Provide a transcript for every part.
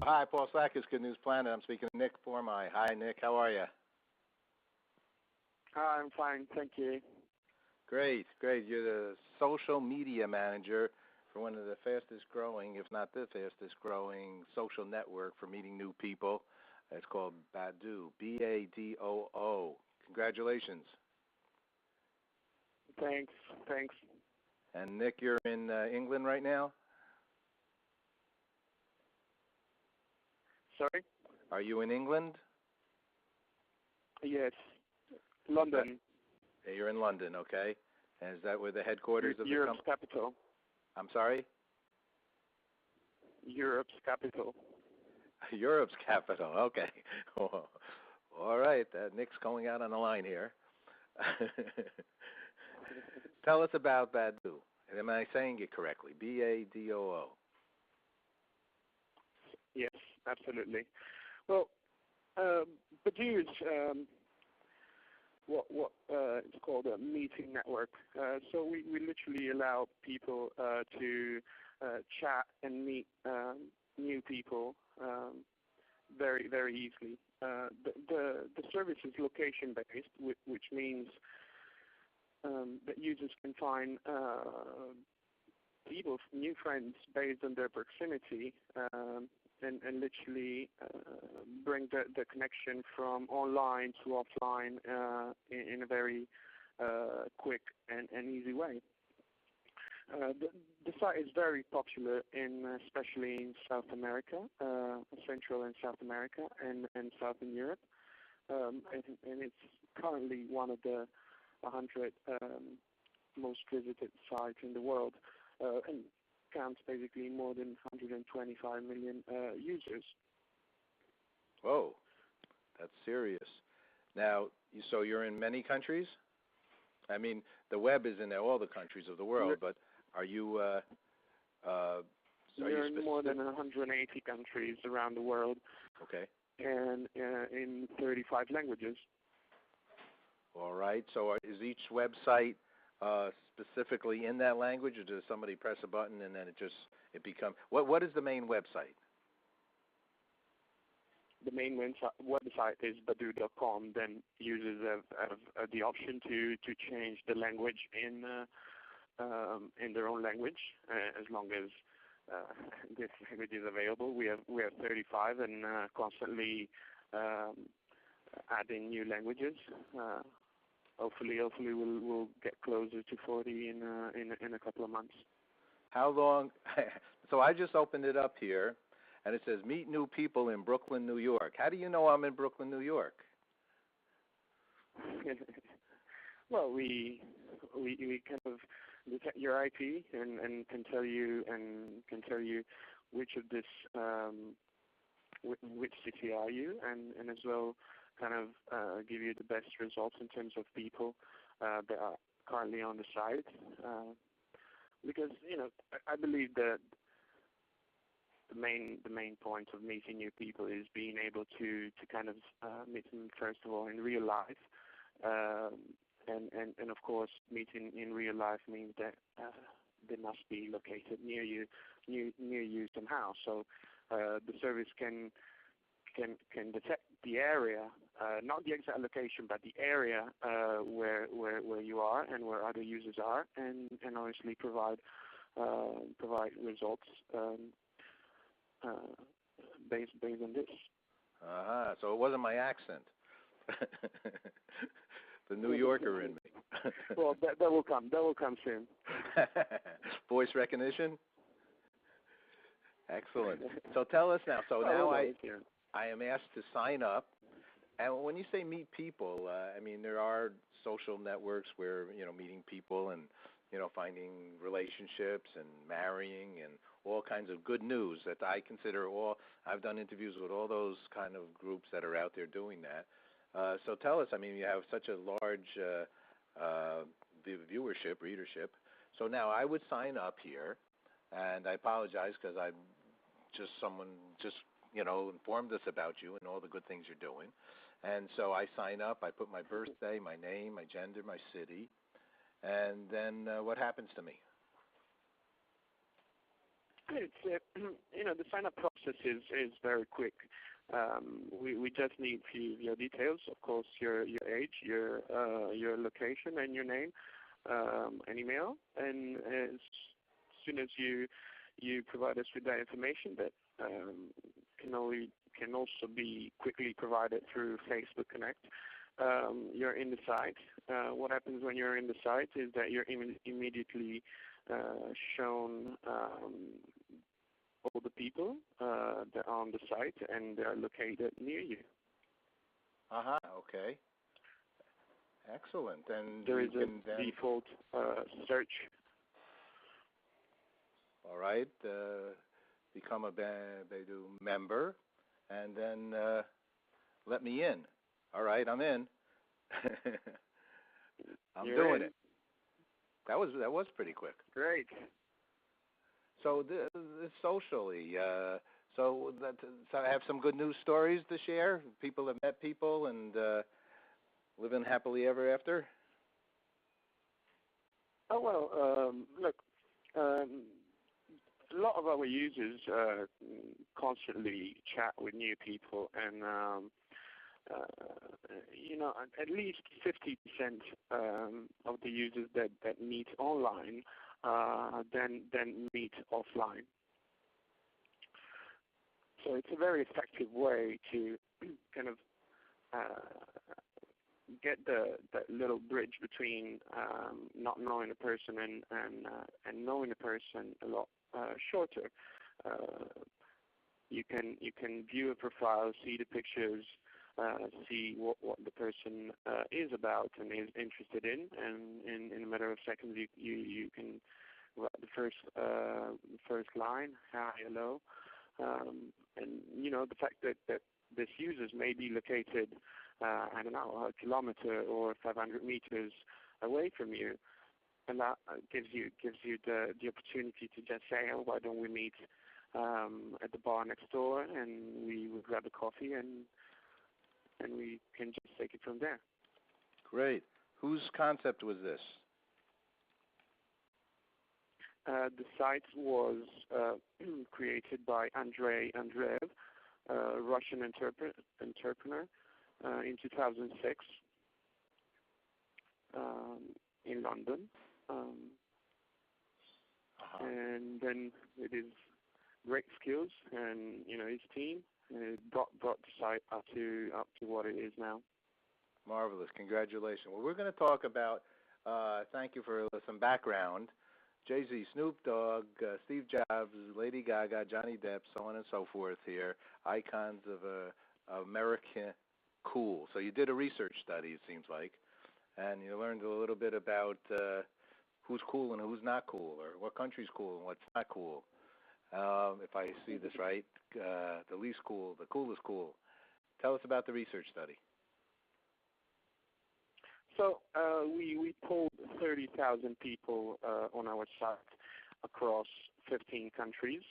Hi, Paul Sackis, Good News Planet. I'm speaking to Nick Formai. Hi, Nick. How are you? Hi, I'm fine. Thank you. Great, great. You're the social media manager for one of the fastest growing, if not the fastest growing, social network for meeting new people. It's called Badoo, B-A-D-O-O. Congratulations. Thanks. And Nick, you're in England right now? Sorry? Are you in England? Yes. London. Yeah, you're in London, okay. And is that where the headquarters of the Europe's capital. I'm sorry? Europe's capital. Europe's capital, okay. All right, Nick's going out on the line here. Tell us about Badoo. Am I saying it correctly? B-A-D-O-O. Yes, absolutely. Well, Badoo is what it's called a meeting network. So we literally allow people to chat and meet new people very, very easily. The service is location based, which means that users can find people, new friends, based on their proximity, and literally bring the connection from online to offline in a very quick and easy way. The site is very popular especially in South America, Central and South America, and Southern Europe, and it's currently one of the 100 most visited sites in the world, and counts basically more than 125 million users. Whoa, that's serious. Now, so you're in many countries? I mean, the web is in all the countries of the world, but are you? We're in more than 180 countries around the world. Okay. And in 35 languages. All right. So is each website specifically in that language, or does somebody press a button and then it becomes? What is the main website? The main website is badoo.com. Then users have the option to change the language in their own language, as long as this language is available. We have 35 and constantly adding new languages. Hopefully we'll get closer to 40 in a couple of months. How long? So I just opened it up here, and it says meet new people in Brooklyn, New York. How do you know I'm in Brooklyn, New York? Well, we kind of detect your IP and can tell you which of this which city are you, and as well kind of give you the best results in terms of people that are currently on the site. Because I believe that the main point of meeting new people is being able to kind of meet them first of all in real life, and of course meeting in real life means that they must be located near you somehow. So the service can detect the area, not the exact location, but the area where you are and where other users are, and obviously provide results based on this. So it wasn't my accent. The New Yorker in me. Well, that will come. That will come soon. Voice recognition. Excellent. So tell us now. So now I am asked to sign up. And when you say meet people, I mean, there are social networks where, meeting people and, finding relationships and marrying and all kinds of good news that I consider I've done interviews with all those kind of groups that are out there doing that. So tell us, I mean, you have such a large readership. So now I would sign up here, and I apologize because someone informed us about you and all the good things you're doing. And so I sign up, I put my birthday, my name, my gender, my city, and then what happens to me? It's the sign-up process is very quick. We just need your details, of course, your age, your location, and your name, and email. And as soon as you provide us with that information, that can also be quickly provided through Facebook Connect. You're in the site. What happens when you're in the site is that you're immediately shown all the people that are on the site, and they're located near you. Okay. Excellent. And there is a default search. All right. Become a Badoo member, and then let me in. All right, I'm in. You're doing in. it. That was pretty quick. Great. So socially, so I have some good news stories to share. People have met people and living happily ever after. Oh well, look, a lot of our users constantly chat with new people, and at least 50% of the users that meet online then meet offline. So it's a very effective way to kind of get that little bridge between not knowing a person and knowing a person a lot shorter. You can view a profile, see the pictures, see what the person is about and is interested in, and in a matter of seconds you can write the first line, hi, hello, and the fact that this users may be located I don't know, a kilometer or 500 meters away from you, and that gives you the opportunity to just say, oh, why don't we meet at the bar next door, and we will grab a coffee, and we can just take it from there. Great. Whose concept was this? The site was created by Andrei Andreev, a Russian entrepreneur, in 2006 in London. And then with his great skills and his team, it brought the site up to what it is now. Marvelous. Congratulations. Well, we're going to talk about, thank you for some background, Jay-Z, Snoop Dogg, Steve Jobs, Lady Gaga, Johnny Depp, so on and so forth here, icons of American cool. So you did a research study, it seems like, and you learned a little bit about who's cool and who's not cool, or what country's cool and what's not cool. If I see this right, the least cool, the coolest cool. Tell us about the research study. So we polled 30,000 people on our site across 15 countries,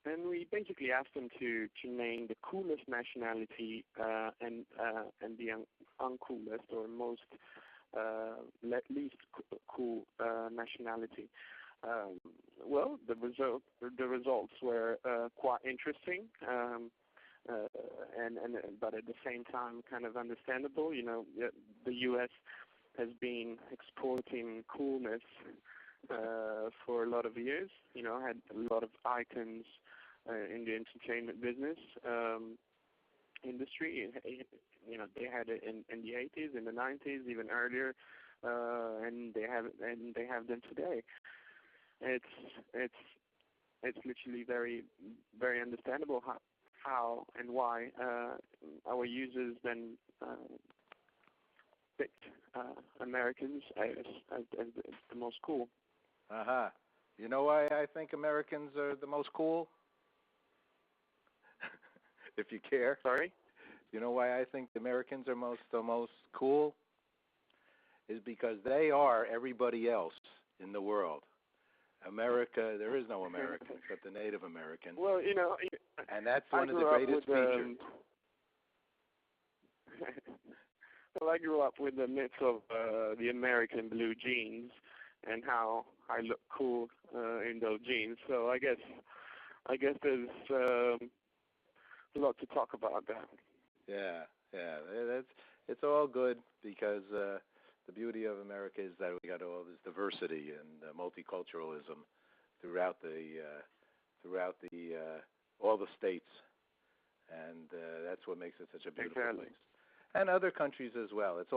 and we basically asked them to name the coolest nationality and the uncoolest or most least cool nationality. Well, the results were quite interesting, but at the same time kind of understandable. The U.S. has been exporting coolness for a lot of years. Had a lot of icons in the entertainment business industry. They had it in the 80s, in the 90s, even earlier, and they have them today. It's literally very, very understandable how and why our users then picked Americans as the most cool. You know why I think Americans are the most cool? If you care. Sorry? You know why I think the Americans are the most cool? Is because they are everybody else in the world. America, there is no American except the Native American. Well, and that's one of the greatest features. Well, I grew up with the myth of the American blue jeans and how I look cool in those jeans. So I guess I guess there's a lot to talk about there. Yeah, it's all good because the beauty of America is that we got all this diversity and multiculturalism throughout all the states, and that's what makes it such a beautiful place. And other countries as well. It's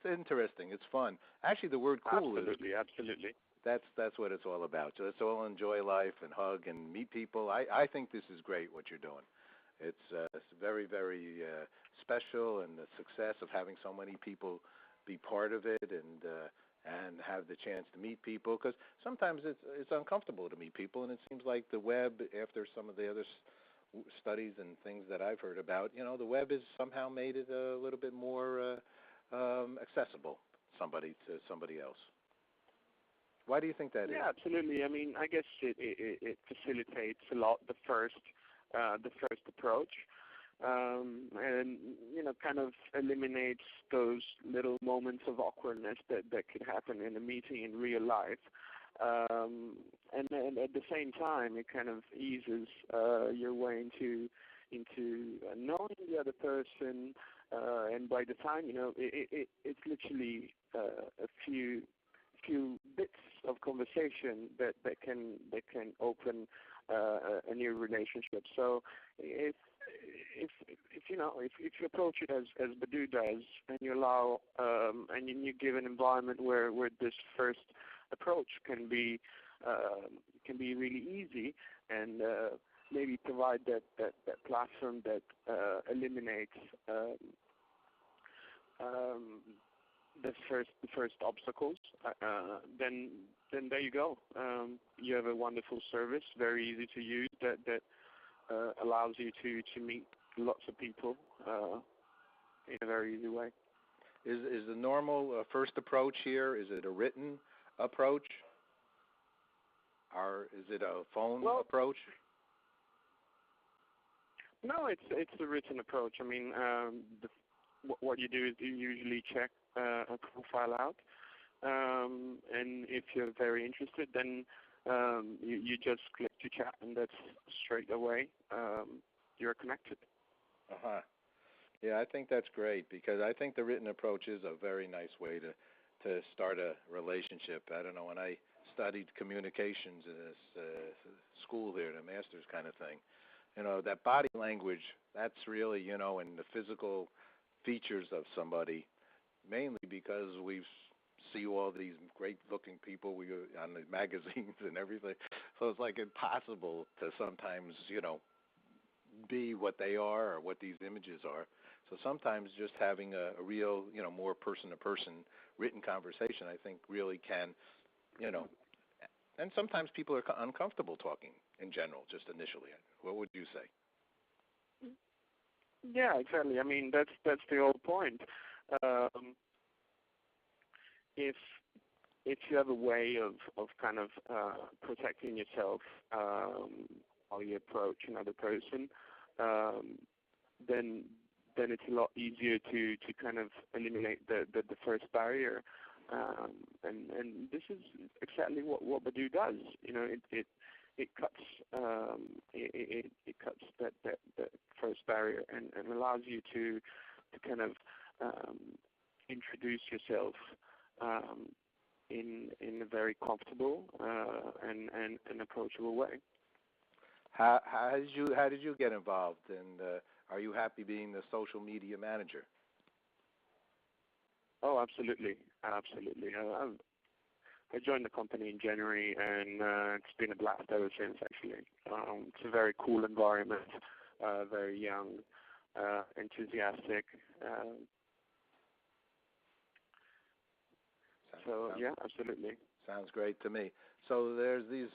interesting. It's fun. Actually, the word cool absolutely. That's what it's all about. So let's all enjoy life and hug and meet people. I think this is great what you're doing. It's very, very special, and the success of having so many people be part of it and have the chance to meet people. Because sometimes it's uncomfortable to meet people, and it seems like the web, after some of the other studies and things that I've heard about, the web has somehow made it a little bit more accessible to somebody else. Why do you think that is? Yeah, absolutely. I mean, I guess it facilitates a lot the first approach, and kind of eliminates those little moments of awkwardness that could happen in a meeting in real life. And at the same time, it kind of eases your way into knowing the other person, and by the time it's literally a few bits of conversation that can open a new relationship. So if you approach it as Badoo does, and you allow and you give an environment where this first approach can be really easy, and maybe provide that platform that eliminates the first obstacles, then there you go. You have a wonderful service, very easy to use, that allows you to meet lots of people in a very easy way. Is the normal first approach here? Is it a written approach, or is it a phone approach? No, it's a written approach. I mean, what you do is you usually check a profile out, and if you're very interested, then you just click to chat, and that's straight away you're connected. Yeah, I think that's great, because I think the written approach is a very nice way to start a relationship. I don't know, when I studied communications in this school here, the master's kind of thing, that body language, that's really, and the physical features of somebody, mainly because we see all these great-looking people on the magazines and everything. So it's like impossible to sometimes, be what they are or what these images are. So sometimes just having a real, more person-to-person written conversation, I think, really can, and sometimes people are uncomfortable talking in general, just initially. What would you say? Yeah, exactly. I mean, that's the whole point. If you have a way of kind of protecting yourself while you approach another person, then it's a lot easier to kind of eliminate the first barrier. And this is exactly what Badoo does. It cuts it cuts that first barrier and allows you to kind of introduce yourself in a very comfortable and approachable way. How did you get involved, and are you happy being the social media manager? Oh, absolutely. I joined the company in January, and it's been a blast ever since, actually. It's a very cool environment, very young, enthusiastic. Yeah, absolutely. Sounds great to me. So there's these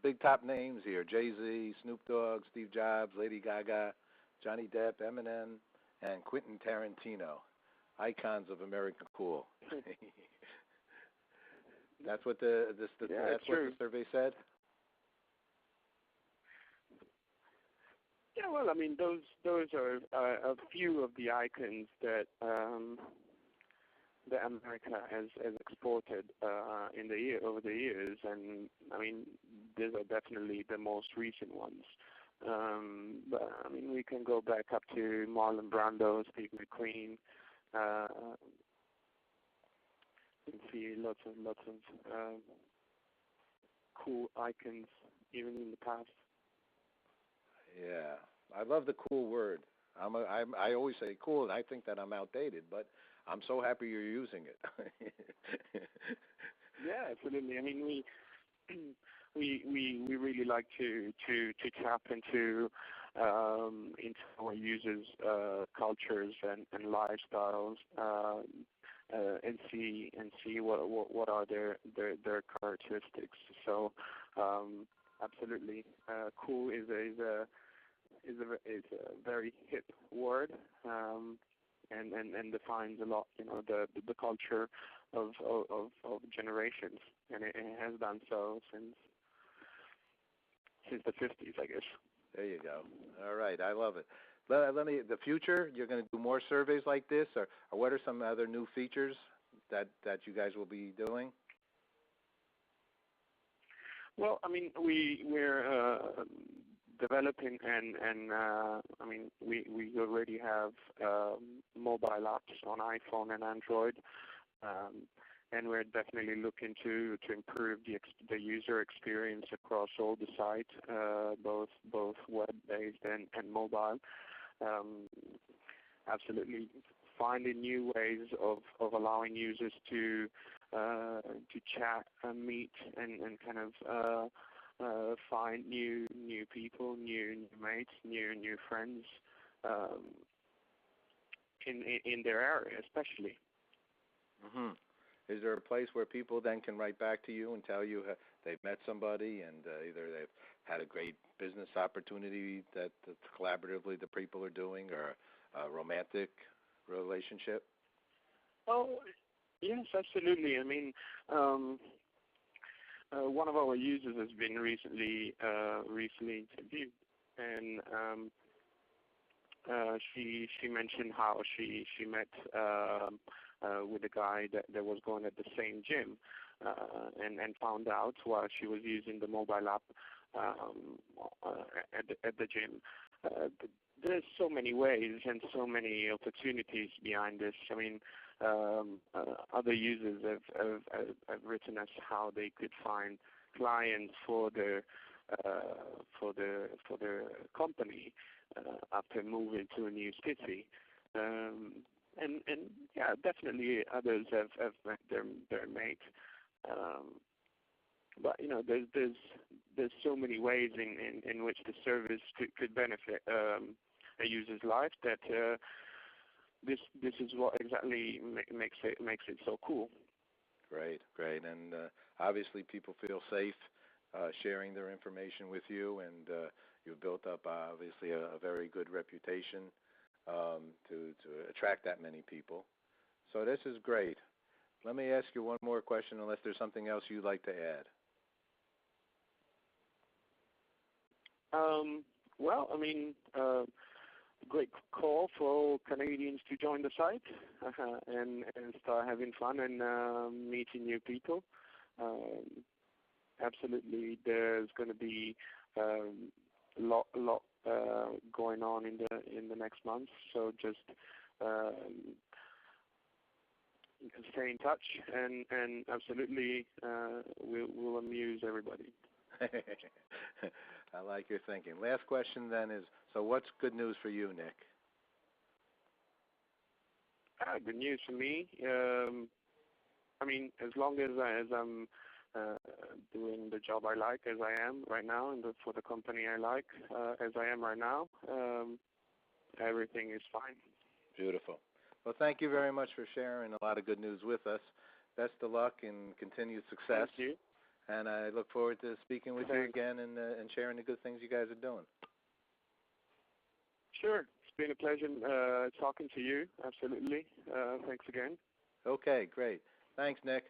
big top names here: Jay-Z, Snoop Dogg, Steve Jobs, Lady Gaga, Johnny Depp, Eminem, and Quentin Tarantino, icons of American cool. That's what the survey said. Yeah, well, I mean, those are a few of the icons that that America has exported over the years, and I mean these are definitely the most recent ones. But I mean we can go back up to Marlon Brando, Steve McQueen, and see lots of cool icons even in the past. Yeah, I love the cool word. I always say cool, and I think that I'm outdated, but I'm so happy you're using it. Yeah, absolutely. I mean, we really like to tap into our users' cultures and lifestyles, and see what are their characteristics. So, absolutely, cool is a very hip word, and defines a lot, the culture of generations, and it has done so since the 50s, I guess. There you go. All right, I love it. Let me. The future, you're going to do more surveys like this, or what are some other new features that you guys will be doing? Well, I mean, we're developing, and I mean, we already have mobile apps on iPhone and Android, and we're definitely looking to improve the user experience across all the sites, both web-based and mobile. Absolutely, finding new ways of allowing users to chat and meet and kind of find new people, new mates, new friends in their area, especially. Mm-hmm. Is there a place where people then can write back to you and tell you they've met somebody and either they've had a great business opportunity that collaboratively the people are doing, or a romantic relationship? Oh, yes, absolutely. I mean, one of our users has been recently interviewed, and she mentioned how she met with a guy that was going at the same gym, and found out while she was using the mobile app at the gym. There's so many ways and so many opportunities behind this. I mean, other users have written us how they could find clients for their company after moving to a new city. And yeah, definitely others have met their mate. But there's so many ways in which the service could benefit a user's life that this is what exactly makes it so cool. Great, and obviously people feel safe sharing their information with you, and you've built up obviously a very good reputation to attract that many people. So this is great. Let me ask you one more question, unless there's something else you'd like to add. Well, I mean, great call for all Canadians to join the site and start having fun and meeting new people. Absolutely, there's going to be a lot going on in the next month. So just stay in touch, and absolutely we'll amuse everybody. I like your thinking. Last question then is, so what's good news for you, Nick? Good news for me. I mean, as long as I'm doing the job I like, as I am right now, and for the company I like, as I am right now, everything is fine. Beautiful. Well, thank you very much for sharing a lot of good news with us. Best of luck and continued success. Thank you. And I look forward to speaking with you again and sharing the good things you guys are doing. Sure. It's been a pleasure talking to you. Absolutely. Thanks again. Okay, great. Thanks, Nick.